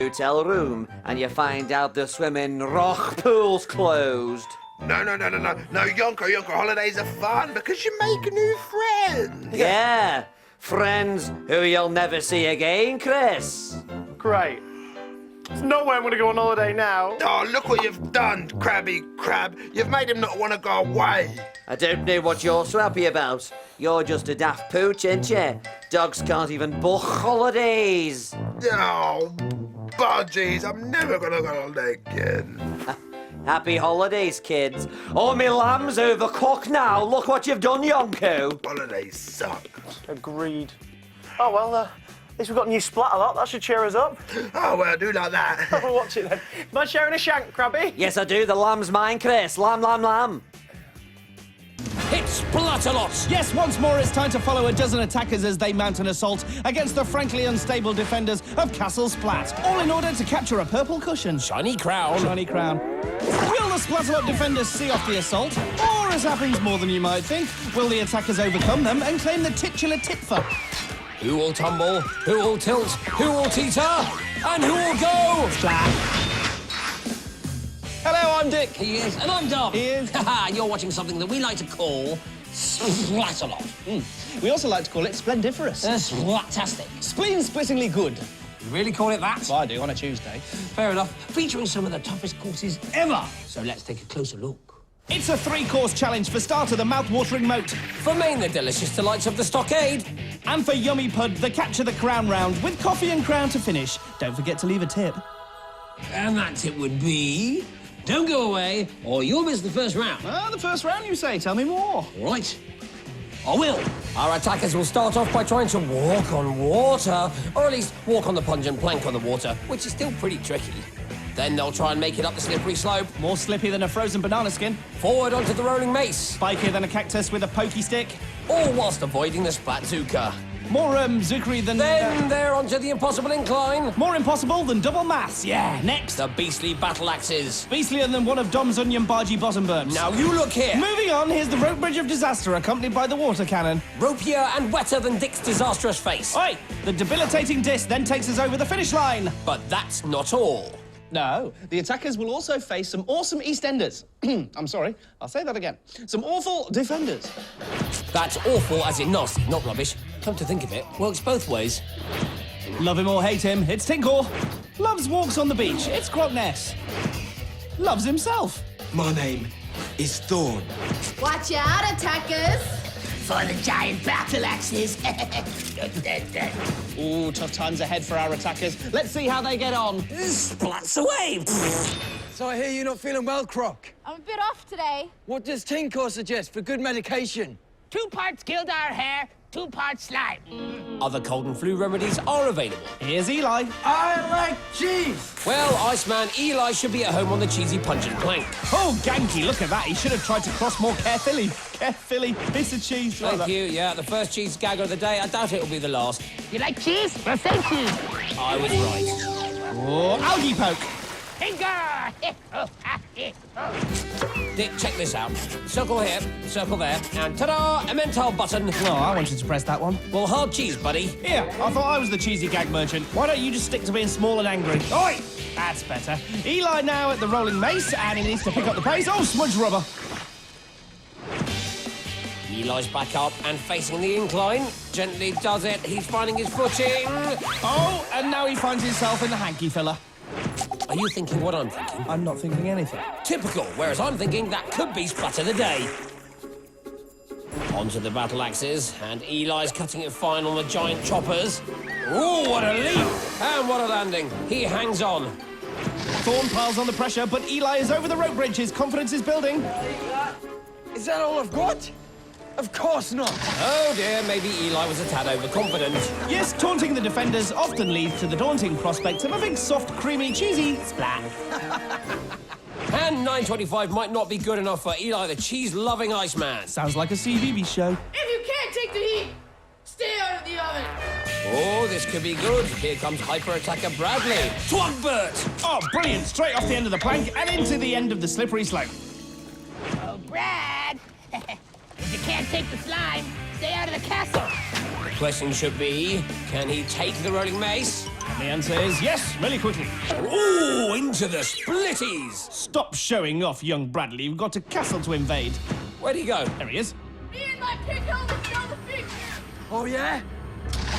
hotel room and you find out the swimming rock pool's closed. No, Yonko, holidays are fun because you make new friends. Yeah, friends who you'll never see again, Chris. Great. There's no way I'm going to go on holiday now. Oh, look what you've done, Crabby Crab. You've made him not want to go away. I don't know what you're so happy about. You're just a daft pooch, ain't you? Dogs can't even book holidays. Oh, budgies, I'm never going to go on holiday again. Happy holidays, kids. Oh, me lamb's overcooked now. Look what you've done, Yonko. Holidays suck. Agreed. Oh, well, at least we've got a new Splatalot. That should cheer us up. Oh, well, I do like that. We'll watch it then. Am I sharing a shank, Krabby? Yes, I do. The lamb's mine, Chris. Lamb, lamb, lamb. It's Splatalot! Yes, once more it's time to follow a dozen attackers as they mount an assault against the frankly unstable defenders of Castle Splat, all in order to capture a purple cushion. Shiny crown. Shiny crown. Will the Splatalot defenders see off the assault? Or, as happens more than you might think, will the attackers overcome them and claim the titular titfer? Who will tumble? Who will tilt? Who will teeter? And who will go? Splat. Hello, I'm Dick. He is, and I'm Dom. He is. Haha, you're watching something that we like to call Splatalot. We also like to call it splendiferous. Splatastic. Spleen-splittingly good. You really call it that? Well, I do, on a Tuesday. Fair enough. Featuring some of the toughest courses ever. So let's take a closer look. It's a 3-course challenge for starter, the mouth-watering moat. For main, the delicious delights of the stockade. And for Yummy Pud, the capture the crown round, with coffee and crown to finish. Don't forget to leave a tip. And that tip would be... Don't go away, or you'll miss the first round. The first round, you say? Tell me more. All right. I will. Our attackers will start off by trying to walk on water, or at least walk on the pungent plank on the water, which is still pretty tricky. Then they'll try and make it up the slippery slope. More slippy than a frozen banana skin. Forward onto the rolling mace. Spikier than a cactus with a pokey stick. All whilst avoiding the Splatzooka. More, zuckery than... Then they're onto the impossible incline. More impossible than double mass. Yeah, next. The beastly battle axes. Beastlier than one of Dom's onion bargy bottom burps. Now you look here. Moving on, here's the rope bridge of disaster accompanied by the water cannon. Ropier and wetter than Dick's disastrous face. Oi! The debilitating disc then takes us over the finish line. But that's not all. No, the attackers will also face some awesome EastEnders. I'm sorry, I'll say that again. Some awful defenders. That's awful as in nasty, not rubbish. Come to think of it, works both ways. Love him or hate him, it's Tinkor. Loves walks on the beach, it's Grotness. Loves himself. My name is Thorn. Watch out, attackers! For the giant battle axes. Ooh, tough times ahead for our attackers. Let's see how they get on. Splats away. So I hear you're not feeling well, Croc. I'm a bit off today. What does Tinkor suggest for good medication? 2 parts Gildar hair, 2 parts slime. Other cold and flu remedies are available. Here's Eli. I like cheese. Well, Iceman, Eli should be at home on the cheesy pungent plank. Oh, Ganky, look at that. He should have tried to cross more carefully. Carefully. Piece of cheese. Thank you. Yeah, the first cheese gag of the day. I doubt it'll be the last. You like cheese? Well, say cheese. I was right. Oh, algae poke. Tinkor! Dick, check this out. Circle here, circle there, and ta-da! A mental button. Oh, I wanted to press that one. Well, hard cheese, buddy. Here, I thought I was the cheesy gag merchant. Why don't you just stick to being small and angry? Oi! That's better. Eli now at the rolling mace, and he needs to pick up the pace. Oh, smudge rubber. Eli's back up and facing the incline. Gently does it. He's finding his footing. Oh, and now he finds himself in the hanky filler. Are you thinking what I'm thinking? I'm not thinking anything. Typical, whereas I'm thinking that could be Splat of the day. Onto the battle axes, and Eli's cutting it fine on the giant choppers. Ooh, what a leap! And what a landing. He hangs on. Thorn piles on the pressure, but Eli is over the rope bridge. His confidence is building. Is that all I've got? Of course not. Oh dear, maybe Eli was a tad overconfident. Yes, taunting the defenders often leads to the daunting prospect of a big, soft, creamy, cheesy splat. And 9.25 might not be good enough for Eli the cheese-loving Iceman. Sounds like a CBBC show. If you can't take the heat, stay out of the oven. Oh, this could be good. Here comes hyper-attacker Bradley. Twogbert! Oh, brilliant. Straight off the end of the plank and into the end of the slippery slope. Oh, Brad. If you can't take the slime, stay out of the castle. The question should be, can he take the rolling mace? The answer is yes, really quickly. Ooh, into the splitties. Stop showing off, young Bradley. You've got a castle to invade. Where'd he go? There he is. Me and my pig helmets know the future. Oh, yeah?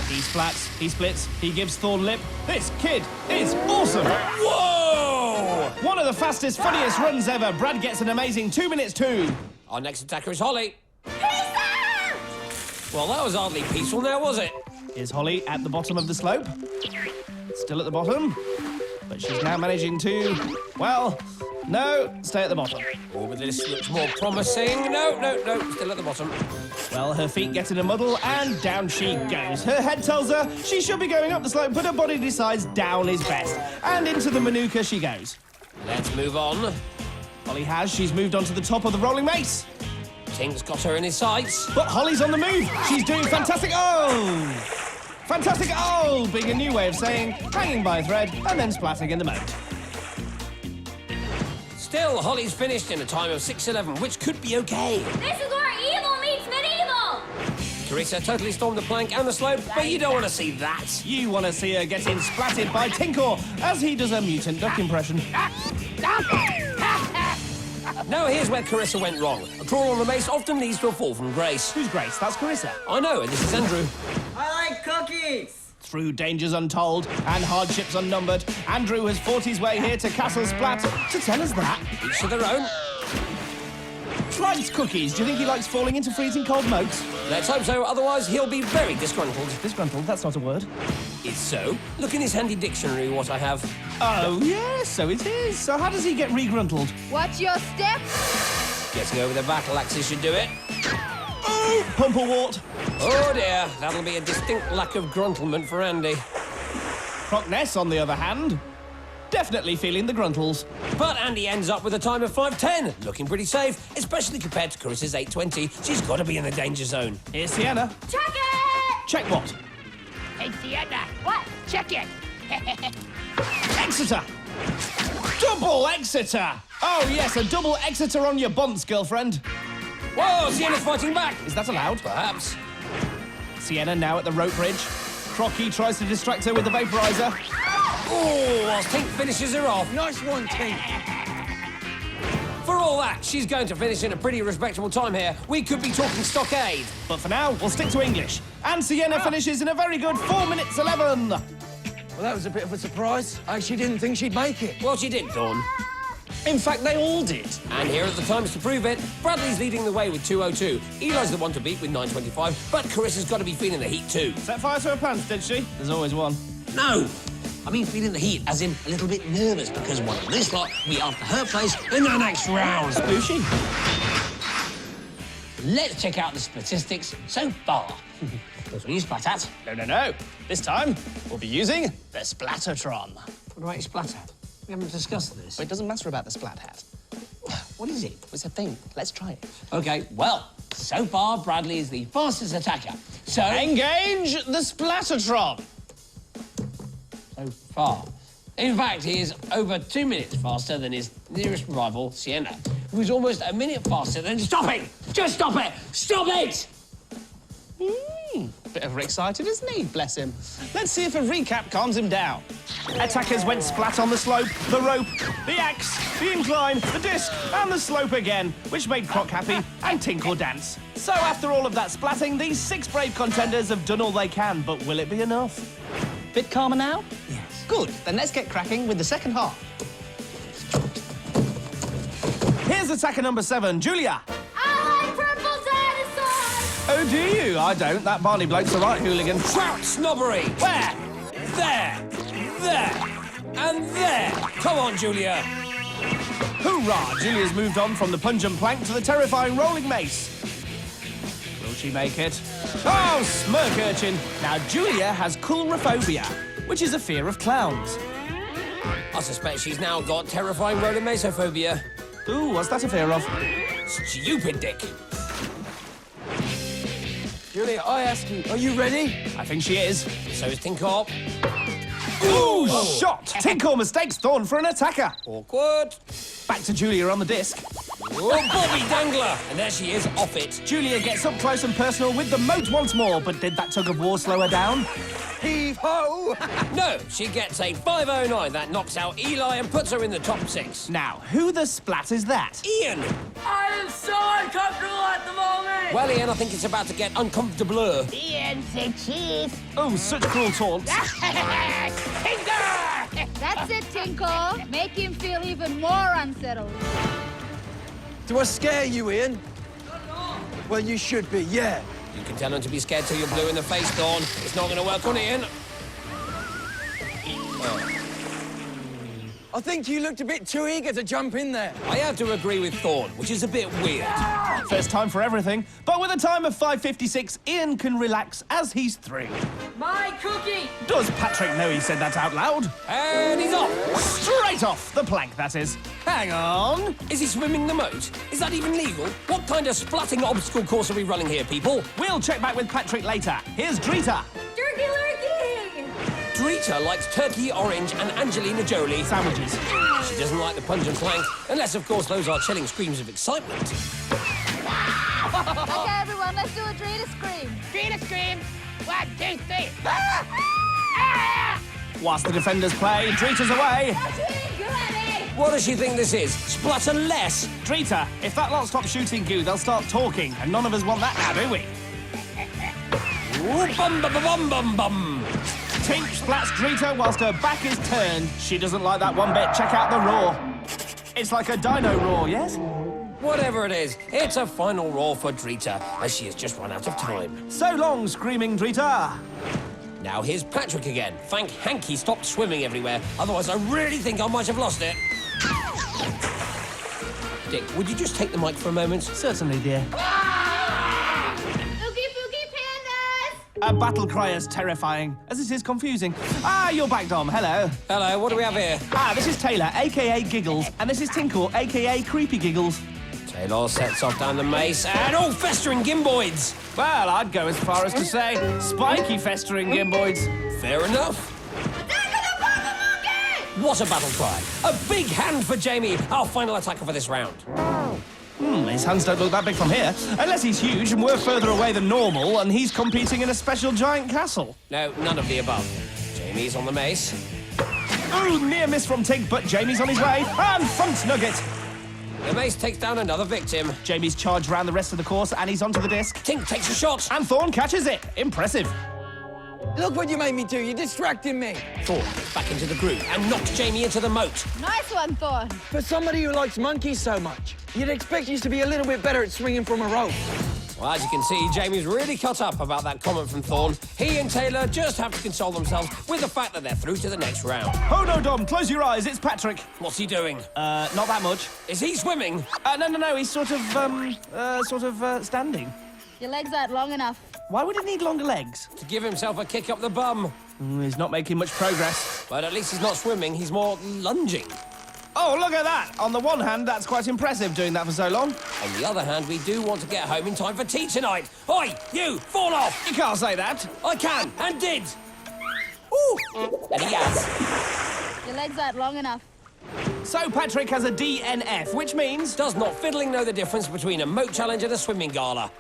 He splats, he splits, he gives Thorn lip. This kid is awesome. Whoa! One of the fastest, funniest runs ever. Brad gets an amazing 2 minutes 2. Our next attacker is Holly. Peace out! Well, that was hardly peaceful now, was it? Is Holly at the bottom of the slope? Still at the bottom. But she's now managing to, well, no, stay at the bottom. Oh, but this looks more promising. No, still at the bottom. Well, her feet get in a muddle and down she goes. Her head tells her she should be going up the slope, but her body decides down is best. And into the manuka she goes. Let's move on. Holly has. She's moved on to the top of the rolling mace. Tink's got her in his sights. But Holly's on the move. She's doing fantastic. Oh! Fantastic. Oh! Being a new way of saying hanging by a thread and then splatting in the moat. Still, Holly's finished in a time of 6:11, which could be okay. This is where evil meets medieval. Carissa totally stormed the plank and the slope, but you don't want to see that. You want to see her getting splatted by Tinkor as he does a mutant duck impression. Now, here's where Carissa went wrong. A crawl on the mace often leads to a fall from grace. Who's Grace? That's Carissa. I know, and this is Andrew. I like cookies. Through dangers untold and hardships unnumbered, Andrew has fought his way here to Castle Splat to tell us that. Each to their own. Likes cookies. Do you think he likes falling into freezing cold moats? Let's hope so, otherwise he'll be very disgruntled. Disgruntled? That's not a word. It's so. Look in his handy dictionary what I have. Oh, yes, so it is. So how does he get regruntled? Watch your step. Getting over the battle axes should do it. Oh, Pumplewort. Oh dear, that'll be a distinct lack of gruntlement for Andy. Crockness, on the other hand, definitely feeling the gruntles. But Andy ends up with a time of 5:10, looking pretty safe, especially compared to Carissa's 8:20. She's got to be in the danger zone. Here's Sienna. Check it. Check what? Hey, Sienna. What? Check it. Exeter! Double Exeter! Oh, yes, a double Exeter on your bonds, girlfriend. Whoa, Sienna's fighting back. Is that allowed? Perhaps. Sienna now at the rope bridge. Crocky tries to distract her with the vaporizer. Oh, whilst Tink finishes her off. Nice one, Tink. For all that, she's going to finish in a pretty respectable time here. We could be talking stockade. But for now, we'll stick to English. And Sienna finishes in a very good 4 minutes 11. Well, that was a bit of a surprise. I actually didn't think she'd make it. Well, she did, Dawn. In fact, they all did. And here are the times to prove it. Bradley's leading the way with 2:02. Eli's the one to beat with 9:25, but Carissa's got to be feeling the heat too. Set fire to her pants, did she? There's always one. No! I mean feeling the heat, as in a little bit nervous, because one of this lot will be after her place in the next round. Booshy. Let's check out the statistics so far. What will you splat at? No. This time, we'll be using the Splattertron. What about your splat at? We haven't discussed this. It doesn't matter about the splat hat. What is it? It's a thing. Let's try it. OK, well, so far, Bradley is the fastest attacker. So... Engage the Splattertron. So far. In fact, he is over 2 minutes faster than his nearest rival, Sienna, who's almost a minute faster than... Stop it! Just stop it! Stop it! Bit overexcited, isn't he? Bless him. Let's see if a recap calms him down. Attackers went splat on the slope, the rope, the axe, the incline, the disc, and the slope again, which made Croc happy and Tinkor dance. So after all of that splatting, these 6 brave contenders have done all they can, but will it be enough? Bit calmer now? Yes. Good. Then let's get cracking with the second half. Here's attacker number 7, Julia. I like purple dinosaurs. Oh, do you? I don't. That Barney bloke's the right hooligan. Trout snobbery! Where? There! There! And there! Come on, Julia! Hoorah! Julia's moved on from the pungent plank to the terrifying rolling mace. Will she make it? Oh, smirk urchin! Now, Julia has coulrophobia, which is a fear of clowns. I suspect she's now got terrifying rhodomasophobia. Ooh, what's that a fear of? Stupid dick. Julia, I ask you, are you ready? I think she is. So is Tinkor. Ooh, shot! Tinkor mistakes Thorn for an attacker. Awkward. Back to Julia on the disc. Oh, Bobby Dangler! And there she is, off it. Julia gets up close and personal with the moat once more, but did that tug of war slow her down? He Heave-ho! No, she gets a 509. That knocks out Eli and puts her in the top 6. Now, who the splat is that? Ian! I am so uncomfortable at the moment. Well, Ian, I think it's about to get uncomfortable. Ian said cheese. Oh, such cruel taunts. Tinkor! That's it, Tinkor. Make him feel even more unsettled. Do I scare you, Ian? Well, you should be, yeah. You can tell him to be scared till you're blue in the face, Dawn. It's not going to work on Ian. I think you looked a bit too eager to jump in there. I have to agree with Thorn, which is a bit weird. First time for everything. But with a time of 5:56, Ian can relax as he's through. My cookie. Does Patrick know he said that out loud? And he's off. Straight off the plank, that is. Hang on. Is he swimming the moat? Is that even legal? What kind of splatting obstacle course are we running here, people? We'll check back with Patrick later. Here's Drita. Turkey lurkey! Drita likes turkey, orange, and Angelina Jolie Sandwiches. She doesn't like the punch and plank, unless, of course, those are chilling screams of excitement. Okay, everyone, let's do a Drita scream. Drita scream. 1, 2, 3. Whilst the defenders play, Drita's away. What does she think this is? Splatalot? Drita, if that lot stops shooting goo, they'll start talking, and none of us want that now, do we? Ooh, bum, bum, bum, bum, bum. Tink splats Drita whilst her back is turned. She doesn't like that one bit. Check out the roar. It's like a dino roar, yes? Whatever it is, it's a final roar for Drita, as she has just run out of time. So long, screaming Drita. Now here's Patrick again. Thank Hanky stopped swimming everywhere, otherwise I really think I might have lost it. Dick, would you just take the mic for a moment? Certainly, dear. Oogie boogie pandas! A battle cry is terrifying, as it is confusing. Ah, you're back, Dom. Hello. Hello, what do we have here? Ah, this is Taylor, a.k.a. Giggles, and this is Tinkor, a.k.a. Creepy Giggles. Taylor sets off down the mace, and all festering gimboids! Well, I'd go as far as to say spiky festering gimboids. Fair enough. What a battle cry! A big hand for Jamie, our final attacker for this round. His hands don't look that big from here, unless he's huge and we're further away than normal, and he's competing in a special giant castle. No, none of the above. Jamie's on the mace. Ooh, near miss from Tink, but Jamie's on his way, and front nugget. The mace takes down another victim. Jamie's charged round the rest of the course, and he's onto the disc. Tink takes a shot. And Thorn catches it. Impressive. Look what you made me do. You're distracting me. Thorn gets back into the groove and knocks Jamie into the moat. Nice one, Thorn. For somebody who likes monkeys so much, you'd expect you to be a little bit better at swinging from a rope. Well, as you can see, Jamie's really cut up about that comment from Thorn. He and Taylor just have to console themselves with the fact that they're through to the next round. Oh no, Dom, close your eyes. It's Patrick. What's he doing? Not that much. Is he swimming? No, he's sort of standing. Your legs aren't long enough. Why would he need longer legs? To give himself a kick up the bum. He's not making much progress. But at least he's not swimming, he's more lunging. Oh, look at that! On the one hand, that's quite impressive doing that for so long. On the other hand, we do want to get home in time for tea tonight. Oi, you, fall off! You can't say that. I can, and did. Ooh, and he has. Your legs aren't long enough. So Patrick has a DNF, which means... Does not fiddling know the difference between a moat challenge and a swimming gala?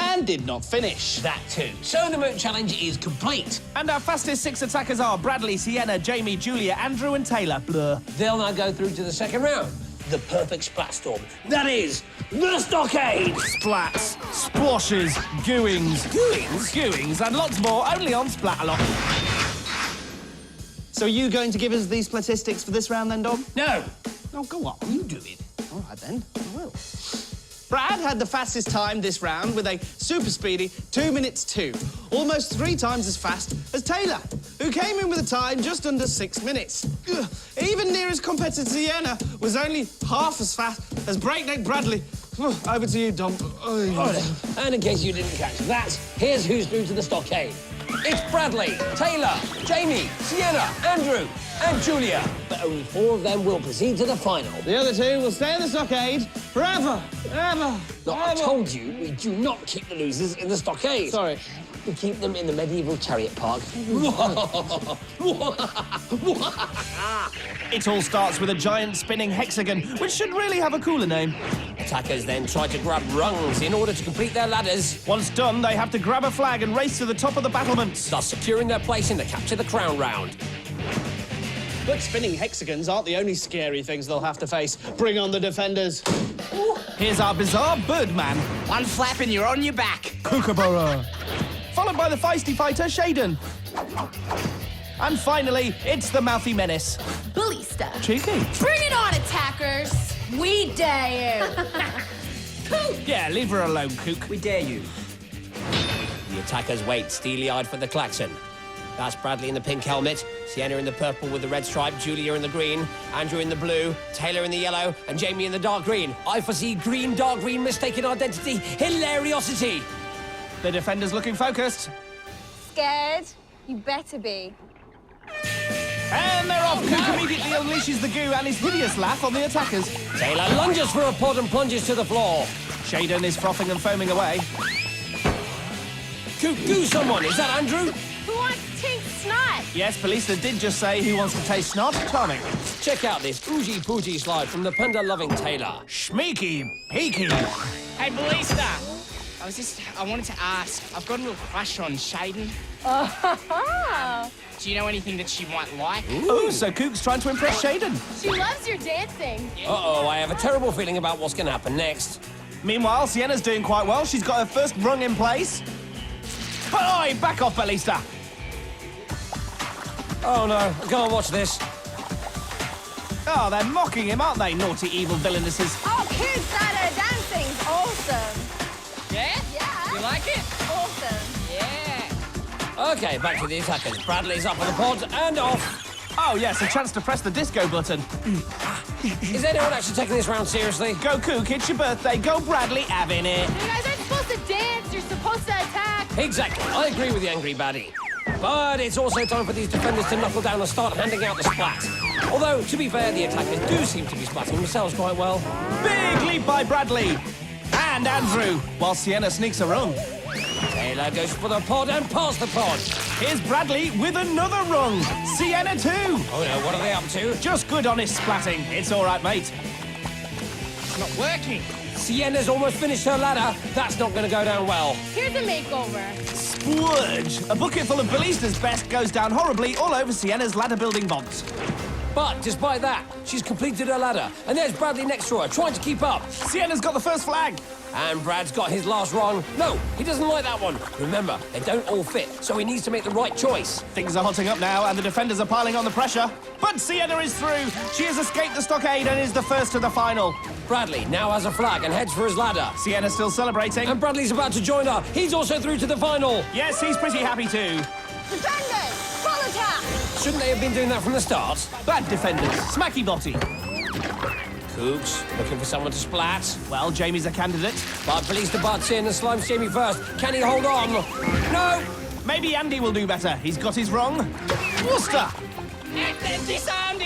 And did not finish. That too. So the moat challenge is complete. And our fastest 6 attackers are Bradley, Sienna, Jamie, Julia, Andrew and Taylor. Blur. They'll now go through to the second round. The perfect splat storm. That is, the stockade! Splats, splashes, gooings. Gooings? Gooings and lots more only on Splatalot. So are you going to give us these statistics for this round then, Dom? No. Oh, go on. You do it. All right, then. I will. Brad had the fastest time this round with a super speedy 2 minutes 2, almost 3 times as fast as Taylor, who came in with a time just under 6 minutes. Ugh. Even nearest competitor Sienna was only half as fast as Breakneck Bradley. Over to you, Dom. Right. And in case you didn't catch that, here's who's through to the stockade. It's Bradley, Taylor, Jamie, Sienna, Andrew, and Julia. But only 4 of them will proceed to the final. The other 2 will stay in the stockade forever, ever. Look, I told you, we do not keep the losers in the stockade. Sorry. We keep them in the medieval chariot park. It all starts with a giant spinning hexagon, which should really have a cooler name. A attackers then try to grab rungs in order to complete their ladders, Once done, they have to grab a flag and race to the top of the battlements. thus securing their place in the Capture the Crown round. But spinning hexagons aren't the only scary things they'll have to face. Bring on the defenders. Here's our bizarre birdman, One flap and you're on your back. Kookaburra. Followed by the feisty fighter, Shaden. And finally, it's the mouthy menace, Ballista. Cheeky. Bring it on, attackers. We dare you. Yeah, leave her alone, Kook. We dare you. The attackers wait steely-eyed for the klaxon. That's Bradley in the pink helmet, Sienna in the purple with the red stripe, Julia in the green, Andrew in the blue, Taylor in the yellow, and Jamie in the dark green. I foresee green, dark green, mistaken identity, hilariosity. The defenders looking focused. Scared? You better be. And they're off. Kook immediately unleashes the goo and his hideous laugh on the attackers. Taylor lunges for a pod and plunges to the floor. Shaden is frothing and foaming away. Kook, do someone. Is that Andrew? Who wants Tink snot? Yes, Ballista did just say who wants to taste snot. Charming. Check out this oogie-poogie slide from the panda-loving Taylor. Schmeeky, peaky. Hey, Ballista. I wanted to ask. I've got a little crush on Shaden. Do you know anything that she might like? Ooh, so Kook's trying to impress Shaden. She loves your dancing. Uh-oh, I have a terrible feeling about what's going to happen next. Meanwhile, Sienna's doing quite well. She's got her first rung in place. But oi, back off, Ballista. Oh, no, I can't watch this. Oh, they're mocking him, aren't they, naughty, evil villainesses? Oh, kids, that dancing's awesome. Yeah? Yeah. You like it? Awesome. Yeah. OK, back to the attackers. Bradley's up on the pod and off. Oh, yes, a chance to press the disco button. Is anyone actually taking this round seriously? Go, Kook, it's your birthday. Go, Bradley, having it. You guys aren't supposed to dance. You're supposed to attack. Exactly. I agree with the angry baddie. But it's also time for these defenders to knuckle down and start handing out the splat. Although, to be fair, the attackers do seem to be splatting themselves quite well. Big leap by Bradley. And Andrew, while Sienna sneaks a rung. Taylor goes for the pod and past the pod. Here's Bradley with another rung. Sienna too. Oh no, what are they up to? Just good honest splatting. It's all right, mate. It's not working. Sienna's almost finished her ladder. That's not going to go down well. Here's a makeover. Splurge. A bucket full of Ballista's best goes down horribly all over Sienna's ladder building bonds. But despite that, she's completed her ladder. And there's Bradley next to her, trying to keep up. Sienna's got the first flag. And Brad's got his last rung. No, he doesn't like that one. Remember, they don't all fit, so he needs to make the right choice. Things are hotting up now, and the defenders are piling on the pressure. But Sienna is through. She has escaped the stockade and is the first to the final. Bradley now has a flag and heads for his ladder. Sienna's still celebrating. And Bradley's about to join her. He's also through to the final. Yes, he's pretty happy too. Defenders, full attack. Shouldn't they have been doing that from the start? Bad defenders. Smacky botty. Kooks looking for someone to splat. Well, Jamie's a candidate. But Ballista butts in and slimes Jamie first. Can he hold on? No! Maybe Andy will do better. He's got his rung. Worcester! Disarmed.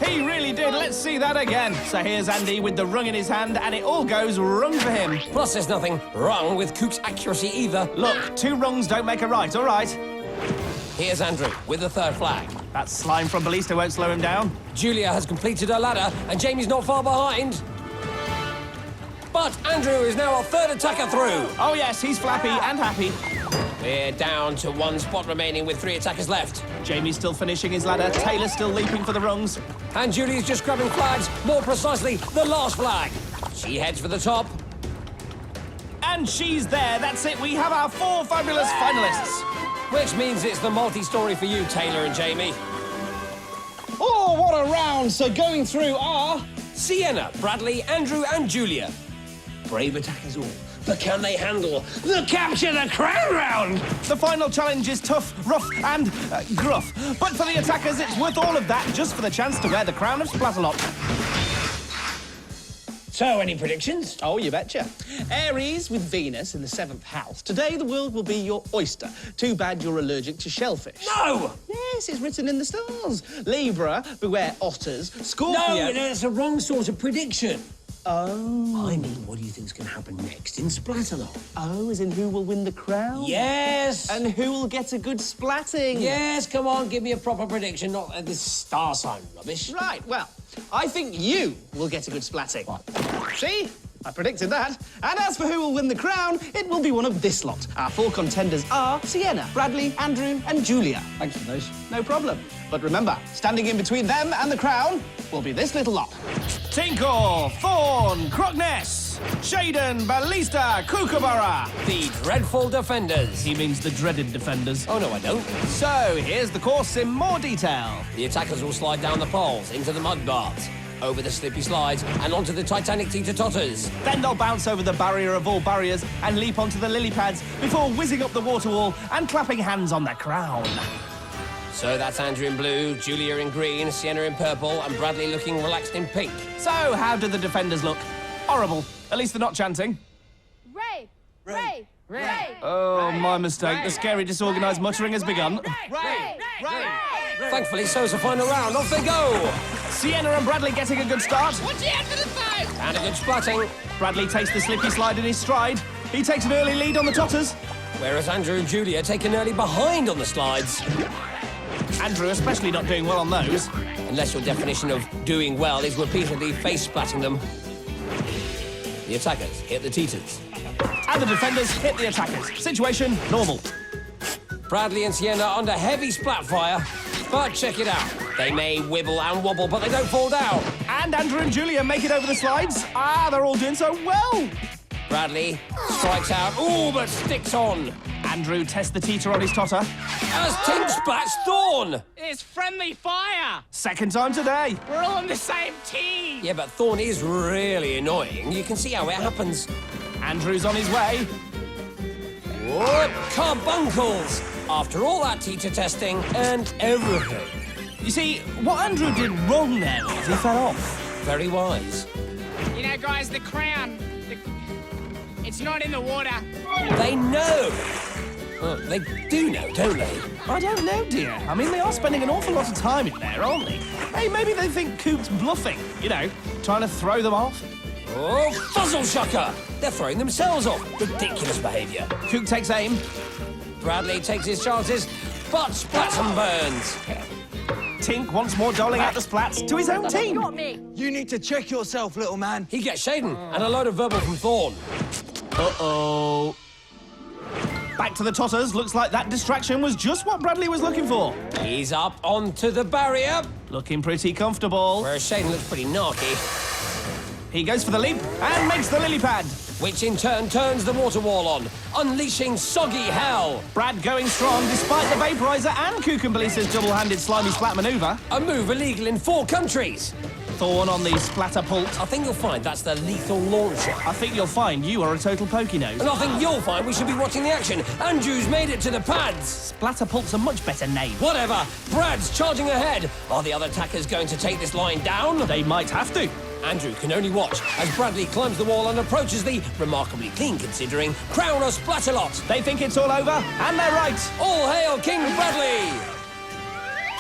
He really did. Let's see that again. So here's Andy with the rung in his hand, and it all goes rung for him. Plus, there's nothing wrong with Kook's accuracy either. Look, 2 rungs don't make a right, all right? Here's Andrew with the third flag. That slime from Ballista won't slow him down. Julia has completed her ladder, and Jamie's not far behind. But Andrew is now our third attacker through. Oh, yes, he's flappy and happy. We're down to 1 spot remaining with 3 attackers left. Jamie's still finishing his ladder. Taylor's still leaping for the rungs. And Julie's just grabbing flags, more precisely, the last flag. She heads for the top. And she's there. That's it. We have our 4 fabulous finalists. Which means it's the multi-story for you, Taylor and Jamie. Oh, what a round! So going through are... Sienna, Bradley, Andrew and Julia. Brave attackers all, but can they handle the Capture the Crown round? The final challenge is tough, rough and gruff. But for the attackers, it's worth all of that just for the chance to wear the crown of Splatalot. So, any predictions? Oh, you betcha. Aries with Venus in the 7th house. Today, the world will be your oyster. Too bad you're allergic to shellfish. No! Yes, it's written in the stars. Libra, beware otters. Scorpio... No, that's a wrong sort of prediction. Oh. I mean, what do you think's going to happen next in Splatalot? Oh, as in who will win the crown? Yes! And who will get a good splatting? Yes, come on, give me a proper prediction, not this star sign rubbish. Right, well, I think you will get a good splatting. What? See? I predicted that. And as for who will win the crown, it will be one of this lot. Our 4 contenders are Sienna, Bradley, Andrew and Julia. Thanks for those. No problem. But remember, standing in between them and the crown will be this little lot. Tinkor, Thorn, Crockness, Shaden, Ballista, Kookaburra. The dreadful defenders. He means the dreaded defenders. Oh, no, I don't. So, here's the course in more detail. The attackers will slide down the poles, into the mud baths, over the slippy slides, and onto the Titanic teeter-totters. Then they'll bounce over the barrier of all barriers and leap onto the lily pads before whizzing up the water wall and clapping hands on the crown. So that's Andrew in blue, Julia in green, Sienna in purple, and Bradley looking relaxed in pink. So, how do the defenders look? Horrible. At least they're not chanting. Ray! Ray! Ray! Oh, my mistake. The scary, disorganised muttering has begun. Ray! Thankfully, so's the final round. Off they go! Sienna and Bradley getting a good start. Watch out for the boat! And a good splatting. Bradley takes the slippy slide in his stride. He takes an early lead on the totters. Whereas Andrew and Julia take an early behind on the slides. Andrew especially not doing well on those. Unless your definition of doing well is repeatedly face-splatting them. The attackers hit the teeters. And the defenders hit the attackers. Situation normal. Bradley and Sienna under heavy splat fire. But check it out. They may wibble and wobble, but they don't fall down. And Andrew and Julia make it over the slides. Ah, they're all doing so well. Bradley strikes out. Ooh, but sticks on. Andrew tests the teeter on his totter. As Tink splats Thorn. It's friendly fire! Second time today. We're all on the same team! Yeah, but Thorn is really annoying. You can see how it happens. Andrew's on his way. What carbuncles! After all that teeter testing and everything. You see, what Andrew did wrong there was he fell off. Very wise. You know, guys, the crown, it's not in the water. They know. Well, they do know, don't they? I don't know, dear. I mean, they are spending an awful lot of time in there, aren't they? Hey, maybe they think Coop's bluffing, you know, trying to throw them off. Oh, fuzzle shucker! They're throwing themselves off. Ridiculous behaviour. Coop takes aim. Bradley takes his chances, but splats and burns. Tink once more doling out the splats to his own team. You need to check yourself, little man. He gets Shaden and a load of verbal from Thorn. Uh-oh. Back to the totters. Looks like that distraction was just what Bradley was looking for. He's up onto the barrier. Looking pretty comfortable. Whereas Shaden looks pretty narky. He goes for the leap and makes the lily pad. Which in turn turns the water wall on, unleashing soggy hell. Brad going strong despite the vaporizer and Kookaburra's double-handed slimy splat maneuver. A move illegal in 4 countries. Thorn on the splatterpult. I think you'll find that's the lethal launcher. I think you'll find you are a total pokey-nose. And I think you'll find we should be watching the action. Andrew's made it to the pads. Splatterpult's a much better name. Whatever. Brad's charging ahead. Are the other attackers going to take this line down? They might have to. Andrew can only watch as Bradley climbs the wall and approaches the, remarkably clean considering, crown of Splatalot. They think it's all over, and they're right. All hail King Bradley!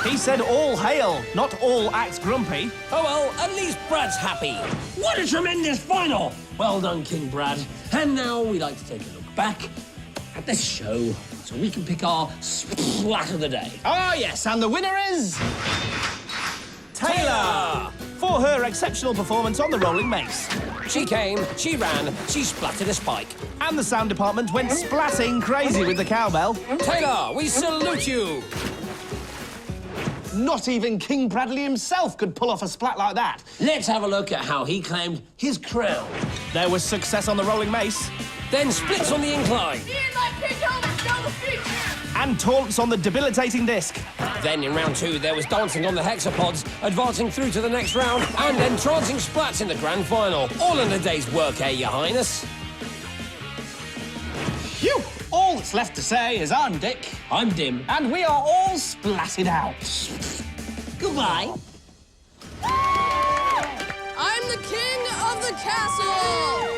He said all hail, not all act grumpy. Oh well, at least Brad's happy. What a tremendous final! Well done, King Brad. And now we like to take a look back at this show so we can pick our splat of the day. Oh, yes, and the winner is... Taylor! For her exceptional performance on the rolling mace. She came, she ran, she splatted a spike. And the sound department went splatting crazy with the cowbell. Taylor, we salute you! Not even King Bradley himself could pull off a splat like that. Let's have a look at how he claimed his crown. There was success on the rolling mace. Then splits on the incline. And taunts on the debilitating disc. Then in round 2, there was dancing on the hexapods, advancing through to the next round, and entrancing splats in the grand final. All in a day's work, Your Highness? Phew! All that's left to say is I'm Dick. I'm Dim. And we are all splatted out. Goodbye. I'm the king of the castle!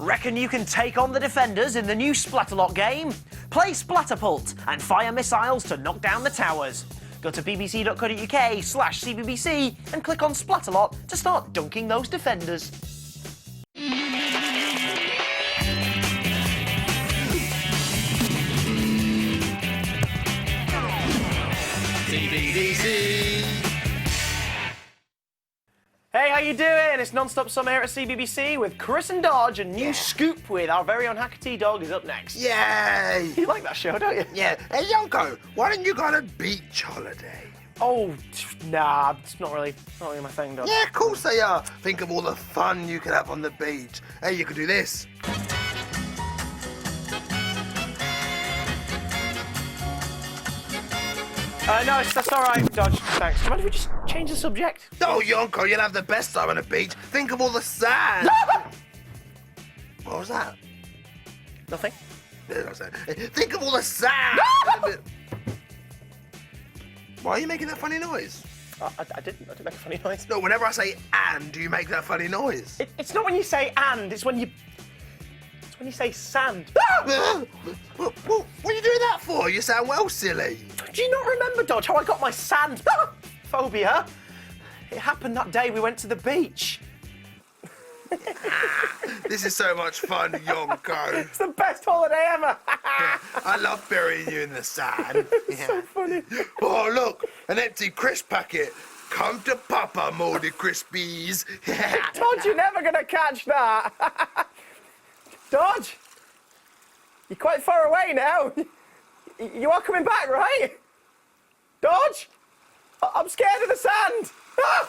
Reckon you can take on the defenders in the new Splatalot game? Play Splatapult and fire missiles to knock down the towers. Go to bbc.co.uk/CBBC and click on Splatalot to start dunking those defenders. CBBC. Hey, how you doing? It's Non-Stop Summer here at CBBC with Chris and Dodge, and new scoop with our very own Hackaday dog is up next. Yay! You like that show, don't you? Yeah. Hey, Yonko, why don't you go on a beach holiday? Oh, nah, it's not really my thing, Dodge. Yeah, of course they are. Think of all the fun you could have on the beach. Hey, you could do this. No, that's all right, Dodge. Thanks. Do you mind if we just change the subject? Oh, Yonko, you'll have the best time on the beach. Think of all the sand. What was that? Nothing. Think of all the sand. Why are you making that funny noise? I didn't make a funny noise. No, whenever I say "and," do you make that funny noise? It's not when you say "and," it's when you say "sand." What are you doing that for? You sound well silly. Do you not remember, Dodge, how I got my sand phobia? It happened that day we went to the beach. This is so much fun, Yonko. It's the best holiday ever. I love burying you in the sand. It's so funny. Oh, look, an empty crisp packet. Come to Papa, Moldy Crispies. Dodge, you're never going to catch that. Dodge, you're quite far away now. You are coming back, right? Dodge, I'm scared of the sand. Ah!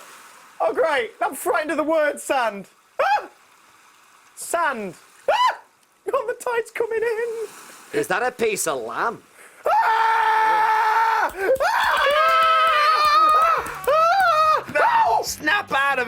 Oh, great. I'm frightened of the word sand. Ah! Sand. Ah! Oh, the tide's coming in. Is that a piece of lamb? Ah! Ah! Ah! Ah! Snap out of